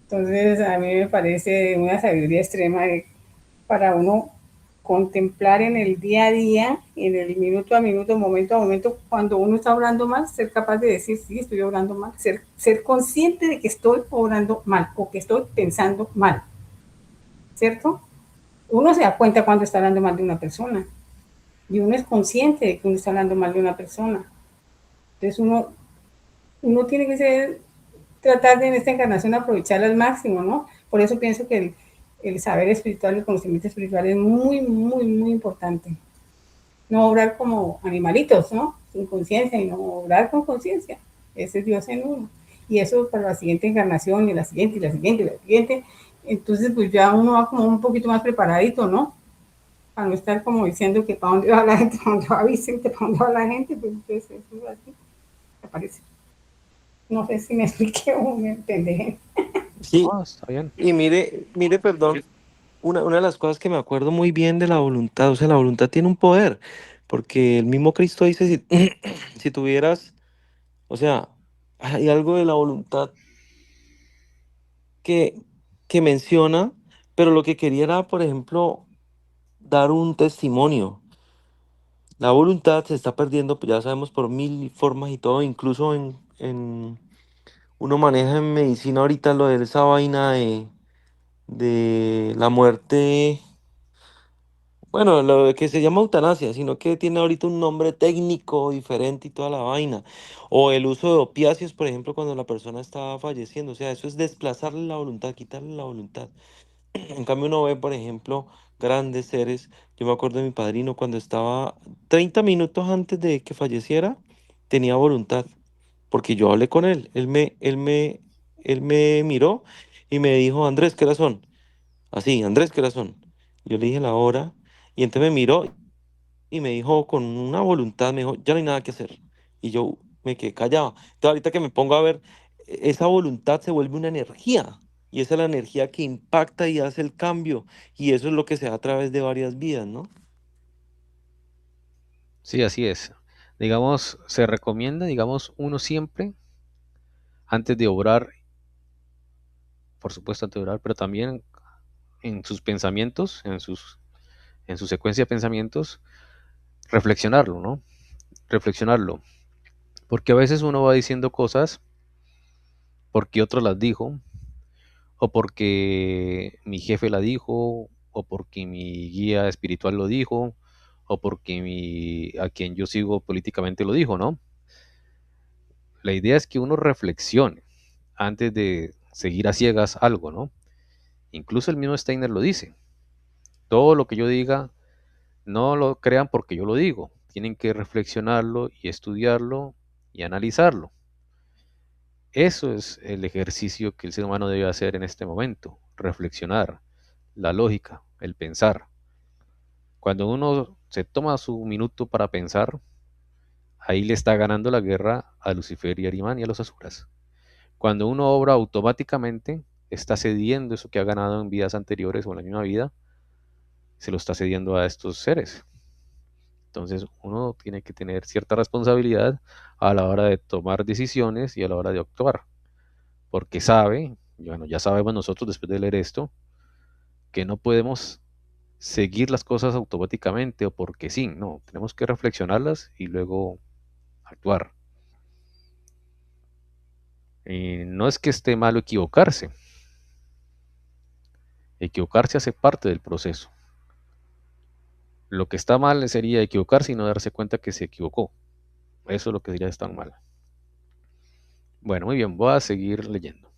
Speaker 4: Entonces, a mí me parece una sabiduría extrema para uno contemplar en el día a día, en el minuto a minuto, momento a momento, cuando uno está obrando mal, ser capaz de decir, sí, estoy obrando mal, ser consciente de que estoy obrando mal o que estoy pensando mal, ¿cierto? Uno se da cuenta cuando está hablando mal de una persona y uno es consciente de que uno está hablando mal de una persona. Entonces uno tiene que tratar de en esta encarnación aprovecharla al máximo, ¿no? Por eso pienso que el saber espiritual, el conocimiento espiritual es muy, muy, muy importante. No obrar como animalitos, ¿no? Sin conciencia, y no obrar con conciencia. Ese es Dios en uno. Y eso para la siguiente encarnación, y la siguiente, y la siguiente, y la siguiente. Entonces, pues ya uno va como un poquito más preparadito, ¿no? Para no estar como diciendo que para dónde va la gente, para dónde va Vicente, para dónde va la gente, pues entonces eso es así, me parece. No sé si me expliqué o me entendí.
Speaker 3: Sí,
Speaker 1: Ah, está bien.
Speaker 3: y mire, perdón, una de las cosas que me acuerdo muy bien de la voluntad, o sea, la voluntad tiene un poder, porque el mismo Cristo dice, si, si tuvieras, o sea, hay algo de la voluntad que, que menciona, pero lo que quería era, por ejemplo, dar un testimonio. La voluntad se está perdiendo, pues ya sabemos, por mil formas y todo, incluso uno maneja en medicina ahorita lo de esa vaina de la muerte, bueno, lo que se llama eutanasia, sino que tiene ahorita un nombre técnico diferente y toda la vaina. O el uso de opiáceos, por ejemplo, cuando la persona está falleciendo. O sea, eso es desplazarle la voluntad, quitarle la voluntad. En cambio, uno ve, por ejemplo, grandes seres. Yo me acuerdo de mi padrino cuando estaba 30 minutos antes de que falleciera, tenía voluntad, porque yo hablé con él. Él me miró y me dijo, Andrés, ¿qué horas son? Así, Andrés, ¿qué horas son? Yo le dije la hora y entonces me miró y me dijo con una voluntad, me dijo, ya no hay nada que hacer. Y yo me quedé callado. Entonces ahorita que me pongo a ver, esa voluntad se vuelve una energía. Y esa es la energía que impacta y hace el cambio. Y eso es lo que se da a través de varias vidas, ¿no?
Speaker 1: Sí, así es. Digamos, se recomienda, digamos, uno siempre, antes de obrar, por supuesto antes de obrar, pero también en sus pensamientos, en su secuencia de pensamientos, reflexionarlo, ¿no? Reflexionarlo. Porque a veces uno va diciendo cosas porque otro las dijo, o porque mi jefe la dijo, o porque mi guía espiritual lo dijo, o porque a quien yo sigo políticamente lo dijo, ¿no? La idea es que uno reflexione antes de seguir a ciegas algo, ¿no? Incluso el mismo Steiner lo dice. Todo lo que yo diga, no lo crean porque yo lo digo. Tienen que reflexionarlo y estudiarlo y analizarlo. Eso es el ejercicio que el ser humano debe hacer en este momento. Reflexionar, la lógica, el pensar. Cuando uno se toma su minuto para pensar, ahí le está ganando la guerra a Lucifer y a Arimán y a los asuras. Cuando uno obra automáticamente, está cediendo eso que ha ganado en vidas anteriores o en la misma vida, se lo está cediendo a estos seres. Entonces uno tiene que tener cierta responsabilidad a la hora de tomar decisiones y a la hora de actuar, porque sabe, bueno, ya sabemos nosotros después de leer esto, que no podemos seguir las cosas automáticamente o porque sí, no, tenemos que reflexionarlas y luego actuar. Y no es que esté malo equivocarse hace parte del proceso. Lo que está mal sería equivocarse y no darse cuenta que se equivocó. Eso es lo que diría estar mal. Bueno, muy bien, voy a seguir leyendo.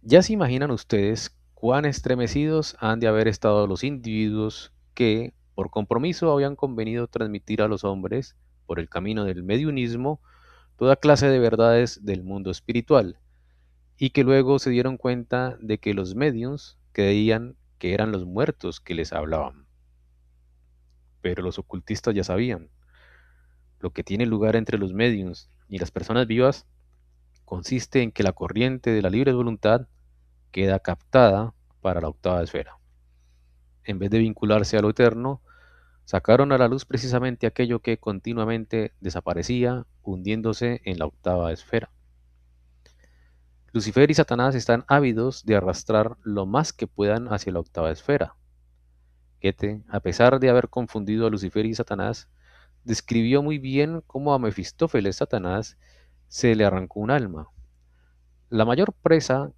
Speaker 1: Ya se imaginan ustedes cuán estremecidos han de haber estado los individuos que, por compromiso, habían convenido transmitir a los hombres, por el camino del mediunismo, toda clase de verdades del mundo espiritual, y que luego se dieron cuenta de que los mediums creían que eran los muertos que les hablaban. Pero los ocultistas ya sabían, lo que tiene lugar entre los mediums y las personas vivas consiste en que la corriente de la libre voluntad queda captada para la octava esfera. En vez de vincularse a lo eterno, sacaron a la luz precisamente aquello que continuamente desaparecía, hundiéndose en la octava esfera. Lucifer y Satanás están ávidos de arrastrar lo más que puedan hacia la octava esfera. Goethe, a pesar de haber confundido a Lucifer y Satanás, describió muy bien cómo a Mefistófeles Satanás se le arrancó un alma. La mayor presa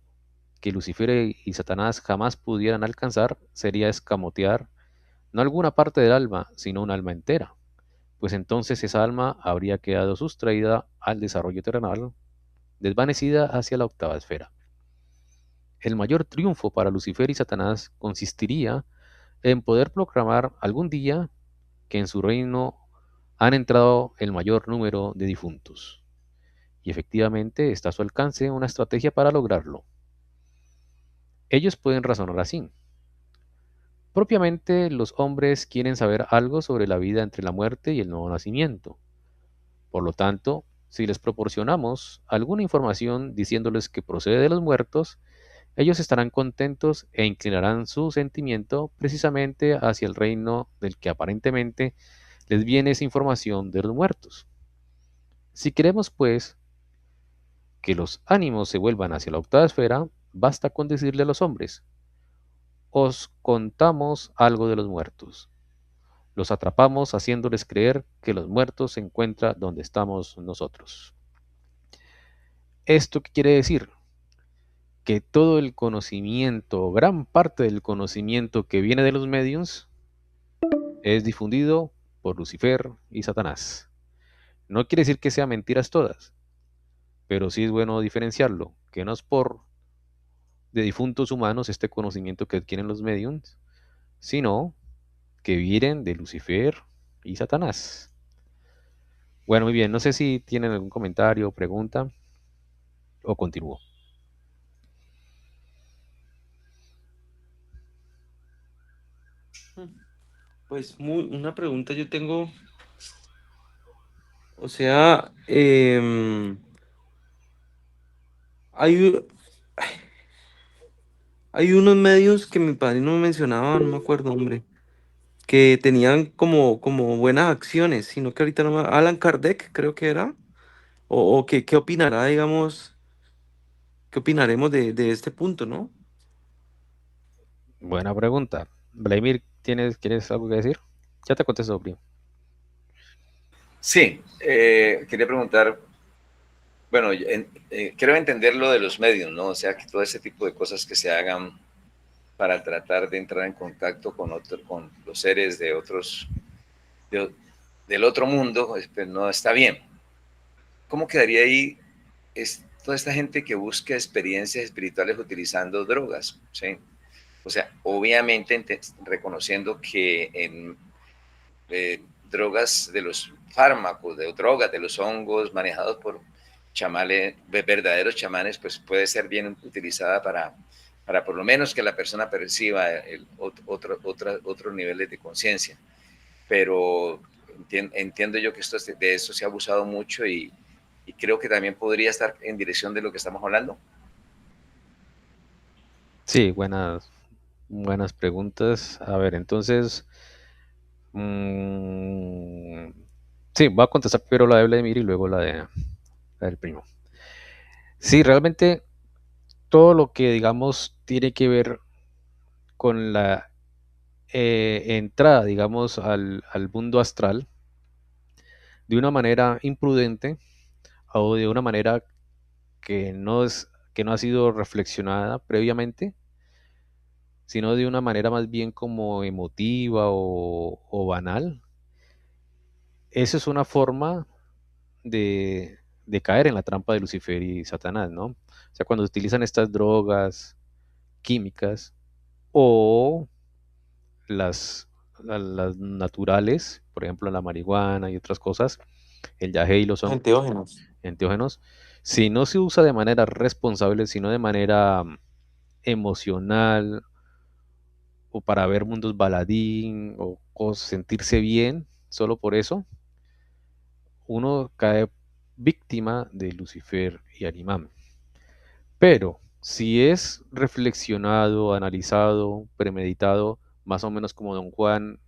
Speaker 1: que Lucifer y Satanás jamás pudieran alcanzar sería escamotear no alguna parte del alma, sino un alma entera, pues entonces esa alma habría quedado sustraída al desarrollo terrenal, desvanecida hacia la octava esfera. El mayor triunfo para Lucifer y Satanás consistiría en poder proclamar algún día que en su reino han entrado el mayor número de difuntos. Y efectivamente está a su alcance una estrategia para lograrlo. Ellos pueden razonar así. Propiamente los hombres quieren saber algo sobre la vida entre la muerte y el nuevo nacimiento. Por lo tanto, si les proporcionamos alguna información diciéndoles que procede de los muertos, ellos estarán contentos e inclinarán su sentimiento precisamente hacia el reino del que aparentemente les viene esa información de los muertos. Si queremos, pues, que los ánimos se vuelvan hacia la octava esfera, basta con decirle a los hombres, os contamos algo de los muertos. Los atrapamos haciéndoles creer que los muertos se encuentran donde estamos nosotros. ¿Esto qué quiere decir? que todo el conocimiento, gran parte del conocimiento que viene de los mediums, es difundido por Lucifer y Satanás. No quiere decir que sean mentiras todas, pero sí es bueno diferenciarlo, que no es por de difuntos humanos este conocimiento que adquieren los mediums, sino que vienen de Lucifer y Satanás. Bueno, muy bien, no sé si tienen algún comentario o pregunta o continúo.
Speaker 3: Pues una pregunta yo tengo, o sea, hay, hay unos medios que mi padrino me mencionaba, no me acuerdo, hombre, que tenían como buenas acciones, sino que ahorita no me... Alan Kardec creo que era, o qué opinará, digamos, qué opinaremos de este punto, ¿no?
Speaker 1: Buena pregunta. Vladimir, ¿quieres algo que decir? Ya te contesto, primo.
Speaker 5: Sí, quería preguntar, bueno, quiero entender lo de los medios, ¿no? O sea, que todo ese tipo de cosas que se hagan para tratar de entrar en contacto con los seres de otros, del otro mundo, pues no está bien. ¿Cómo quedaría ahí toda esta gente que busca experiencias espirituales utilizando drogas? ¿Sí? O sea, obviamente reconociendo que en drogas de los fármacos, de drogas de los hongos manejados por chamales, verdaderos chamanes, pues puede ser bien utilizada para por lo menos que la persona perciba otros niveles de conciencia. Pero entiendo yo que de eso se ha abusado mucho y creo que también podría estar en dirección de lo que estamos hablando.
Speaker 1: Sí, buenas preguntas. A ver, entonces, sí, voy a contestar primero la de Vladimir y luego la del primo. Sí, realmente todo lo que, digamos, tiene que ver con la entrada, digamos, al mundo astral de una manera imprudente o de una manera que no ha sido reflexionada previamente, sino de una manera más bien como emotiva o banal. Eso es una forma de caer en la trampa de Lucifer y Satanás, ¿no? O sea, cuando utilizan estas drogas químicas o las naturales, por ejemplo, la marihuana y otras cosas, el yagé y los hongos
Speaker 3: Enteógenos.
Speaker 1: enteógenos, si no se usa de manera responsable, sino de manera emocional o para ver mundos baladín o sentirse bien, solo por eso, uno cae víctima de Lucifer y Arimán. Pero si es reflexionado, analizado, premeditado, más o menos como Don Juan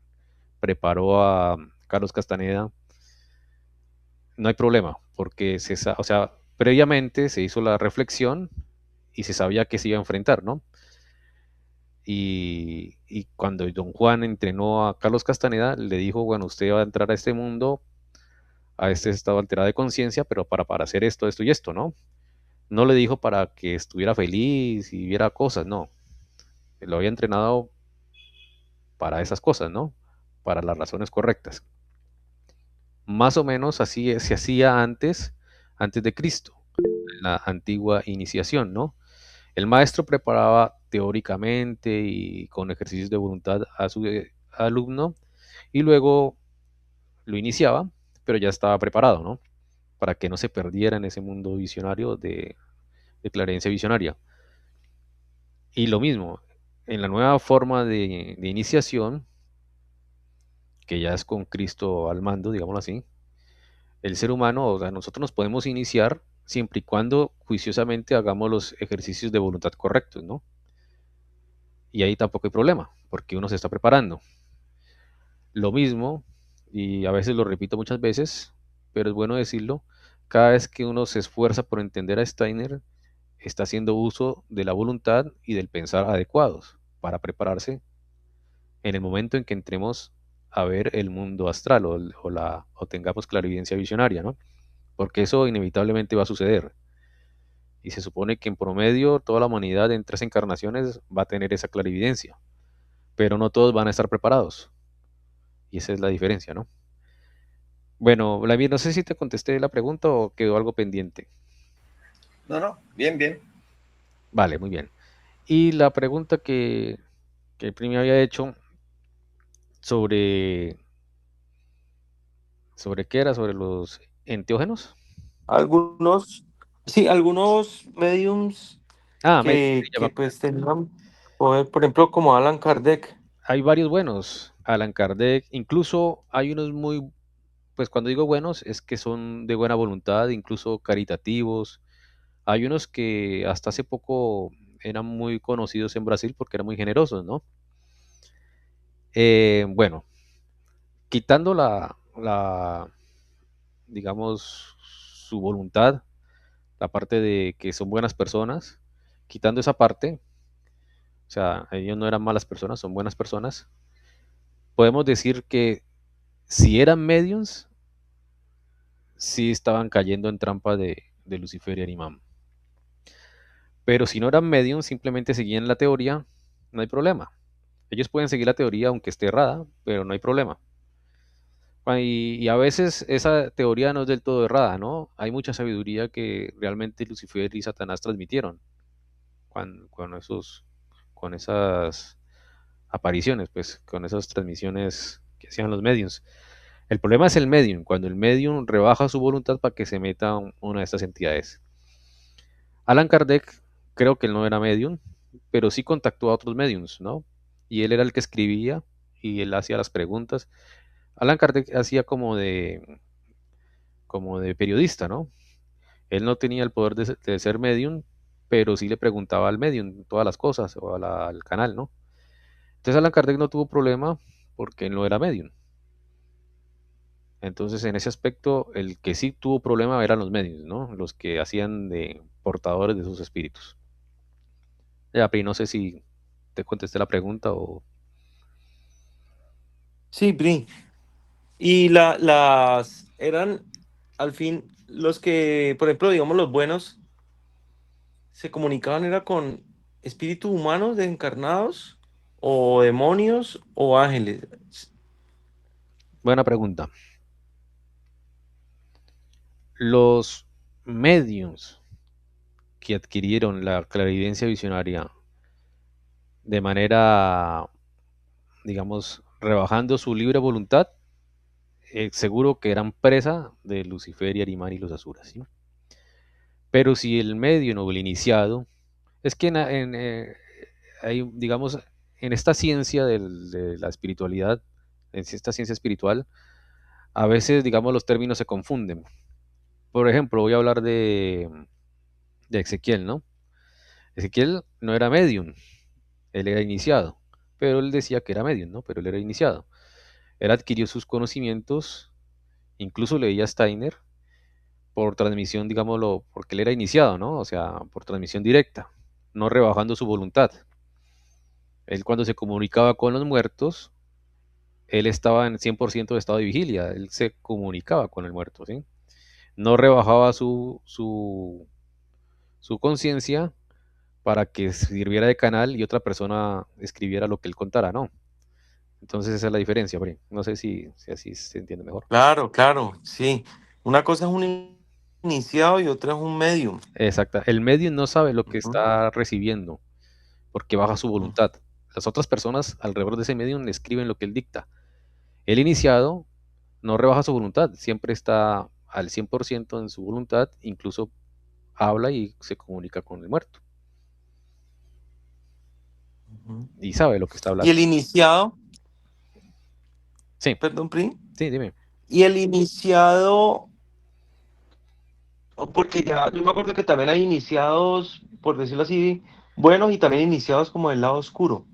Speaker 1: preparó a Carlos Castaneda, no hay problema, porque o sea, previamente se hizo la reflexión y se sabía que se iba a enfrentar, ¿no? Y cuando Don Juan entrenó a Carlos Castaneda, le dijo, bueno, usted va a entrar a este mundo, a este estado alterado de conciencia, pero para hacer esto, esto y esto, ¿no? No le dijo para que estuviera feliz y viera cosas, no. Lo había entrenado para esas cosas, ¿no? Para las razones correctas. Más o menos así se hacía antes de Cristo, en la antigua iniciación, ¿no? El maestro preparaba teóricamente y con ejercicios de voluntad a su alumno y luego lo iniciaba, pero ya estaba preparado, ¿no? Para que no se perdiera en ese mundo visionario de clarencia visionaria. Y lo mismo, en la nueva forma de iniciación, que ya es con Cristo al mando, digámoslo así, el ser humano, o sea, nosotros nos podemos iniciar siempre y cuando juiciosamente hagamos los ejercicios de voluntad correctos, ¿no? Y ahí tampoco hay problema, porque uno se está preparando. Lo mismo, y a veces lo repito muchas veces, pero es bueno decirlo, cada vez que uno se esfuerza por entender a Steiner, está haciendo uso de la voluntad y del pensar adecuados para prepararse en el momento en que entremos a ver el mundo astral o tengamos clarividencia visionaria, ¿no? Porque eso inevitablemente va a suceder. Y se supone que en promedio toda la humanidad en 3 encarnaciones va a tener esa clarividencia, pero no todos van a estar preparados. Y esa es la diferencia, ¿no? Bueno, Vladimir, no sé si te contesté la pregunta o quedó algo pendiente.
Speaker 5: No, no, bien, bien.
Speaker 1: Vale, muy bien. Y la pregunta que el Primi había hecho sobre, ¿sobre qué era? ¿Sobre los enteógenos?
Speaker 3: Algunos, sí, algunos mediums
Speaker 1: Medium, sí, ya me
Speaker 3: que
Speaker 1: acordé.
Speaker 3: pues tengan poder, por ejemplo, como Alan Kardec.
Speaker 1: Hay varios buenos. Allan Kardec, incluso hay unos muy, pues cuando digo buenos, es que son de buena voluntad, incluso caritativos. Hay unos que hasta hace poco eran muy conocidos en Brasil porque eran muy generosos, ¿no? Bueno, quitando digamos, su voluntad, la parte de que son buenas personas, quitando esa parte, o sea, ellos no eran malas personas, son buenas personas, podemos decir que si eran mediums, sí estaban cayendo en trampa de Lucifer y Arimán. Pero si no eran mediums, simplemente seguían la teoría, no hay problema. Ellos pueden seguir la teoría aunque esté errada, pero no hay problema. Y a veces esa teoría no es del todo errada, ¿no? Hay mucha sabiduría que realmente Lucifer y Satanás transmitieron con esas apariciones, pues, con esas transmisiones que hacían los mediums. El problema es el medium, cuando el medium rebaja su voluntad para que se meta una de estas entidades. Allan Kardec, creo que él no era medium, pero sí contactó a otros mediums, ¿no? Y él era el que escribía y él hacía las preguntas. Allan Kardec hacía como de periodista, ¿no? Él no tenía el poder de ser medium, pero sí le preguntaba al medium todas las cosas o al canal, ¿no? Entonces Allan Kardec no tuvo problema porque él no era medium. Entonces en ese aspecto el que sí tuvo problema eran los medios, ¿no? Los que hacían de portadores de sus espíritus. Ya, Pri, no sé si te contesté la pregunta o...
Speaker 3: Sí, Pri. Y las eran al fin los que, por ejemplo, digamos los buenos, se comunicaban era con espíritus humanos encarnados o demonios o ángeles.
Speaker 1: Buena pregunta. Los mediums que adquirieron la clarividencia visionaria de manera, digamos, rebajando su libre voluntad, seguro que eran presa de Lucifer y Arimán y los Asuras, ¿sí? Pero si el medium o el iniciado, es que hay, digamos, en esta ciencia de la espiritualidad, en esta ciencia espiritual, a veces, digamos, los términos se confunden. Por ejemplo, voy a hablar de Ezequiel, ¿no? Ezequiel no era medium, él era iniciado, pero él decía que era medium, ¿no? Pero él era iniciado. Él adquirió sus conocimientos, incluso leía Steiner por transmisión, digámoslo, porque él era iniciado, ¿no? O sea, por transmisión directa, no rebajando su voluntad. Él cuando se comunicaba con los muertos, él estaba en 100% de estado de vigilia, él se comunicaba con el muerto, ¿sí? No rebajaba su conciencia para que sirviera de canal y otra persona escribiera lo que él contara, ¿no? Entonces esa es la diferencia, Bri. No sé si así se entiende mejor.
Speaker 3: Claro, claro, sí. Una cosa es un iniciado y otra es un medium.
Speaker 1: Exacto. El medio no sabe lo que
Speaker 3: Ujú,
Speaker 1: está recibiendo porque baja su
Speaker 3: ujú,
Speaker 1: voluntad. Las otras personas alrededor de ese medio le escriben lo que él dicta. El iniciado no rebaja su voluntad, siempre está al 100% en su voluntad, incluso habla y se comunica con el muerto
Speaker 3: ujú.
Speaker 1: y sabe lo que está
Speaker 3: Y
Speaker 1: hablando.
Speaker 3: el iniciado,
Speaker 1: Sí,
Speaker 3: perdón, Pri,
Speaker 1: sí, dime.
Speaker 3: y el iniciado, porque ya, yo me acuerdo que también hay iniciados, por decirlo así, buenos y también iniciados como del lado oscuro.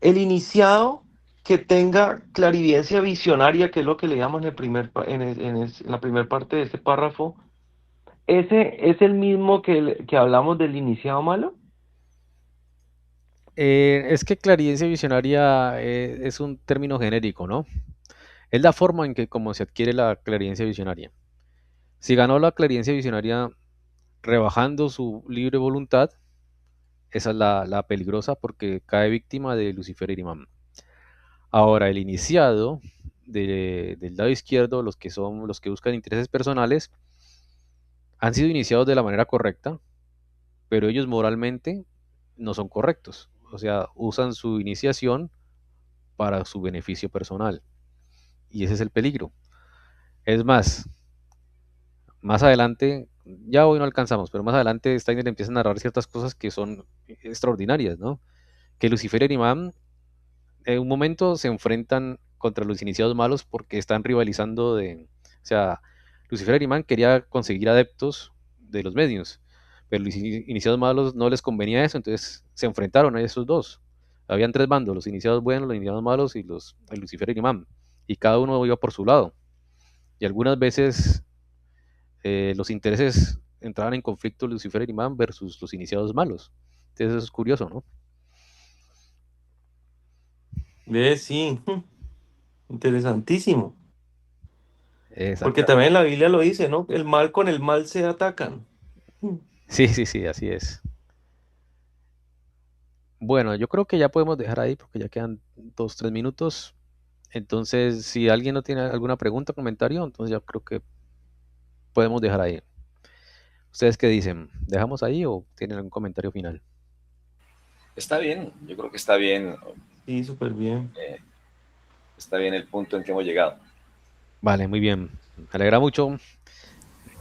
Speaker 3: El iniciado que tenga clarividencia visionaria, que es lo que le llaman en, el primer, en la primera parte de este párrafo, ¿ese es el mismo que hablamos del iniciado malo?
Speaker 1: Es que clarividencia visionaria es un término genérico, ¿no? Es la forma en que como se adquiere la clarividencia visionaria. Si ganó la clarividencia visionaria rebajando su libre voluntad, esa es la peligrosa porque cae víctima de Lucifer y Imán. Ahora, el iniciado del lado izquierdo, los que son los que buscan intereses personales, han sido iniciados de la manera correcta, pero ellos moralmente no son correctos. O sea, usan su iniciación para su beneficio personal. Y ese es el peligro. Es más adelante, ya hoy no alcanzamos, pero más adelante Steiner empieza a narrar ciertas cosas que son extraordinarias, ¿no? Que Lucifer y Imán en un momento se enfrentan contra los iniciados malos porque están rivalizando o sea, Lucifer y Imán quería conseguir adeptos de los medios, pero los iniciados malos no les convenía eso, entonces se enfrentaron a esos dos. Habían tres bandos, los iniciados buenos, los iniciados malos y el Lucifer y Imán, y cada uno iba por su lado. Y algunas veces los intereses entraban en conflicto Lucifer y Imán versus los iniciados malos. Entonces eso es curioso, ¿no?
Speaker 3: Sí, interesantísimo.
Speaker 1: Exacto.
Speaker 3: Porque también la Biblia lo dice, ¿no? El mal con el mal se atacan.
Speaker 1: Sí, así es. Bueno, yo creo que ya podemos dejar ahí porque ya quedan 2, 3 minutos. Entonces, si alguien no tiene alguna pregunta o comentario, entonces ya creo que podemos dejar ahí. ¿Ustedes qué dicen? ¿Dejamos ahí o tienen algún comentario final?
Speaker 5: Está bien, yo creo que está bien.
Speaker 3: Sí, súper bien.
Speaker 5: Está bien el punto en que hemos llegado.
Speaker 1: Vale, muy bien. Me alegra mucho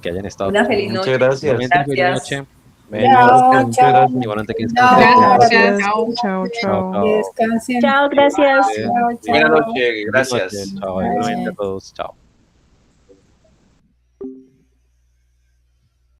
Speaker 1: que hayan estado.
Speaker 6: Una feliz noche.
Speaker 3: Muchas gracias.
Speaker 1: Igualmente, feliz
Speaker 6: Gracias.
Speaker 1: noche.
Speaker 4: Chao, chao.
Speaker 1: Igualmente que
Speaker 4: Chao,
Speaker 1: descansen.
Speaker 7: Chao, chao.
Speaker 4: Descansen.
Speaker 8: Chao, gracias.
Speaker 4: Chao, chao.
Speaker 5: Buenas noches,
Speaker 1: Buenas
Speaker 5: gracias.
Speaker 1: noches. Chao, igualmente a todos. Chao.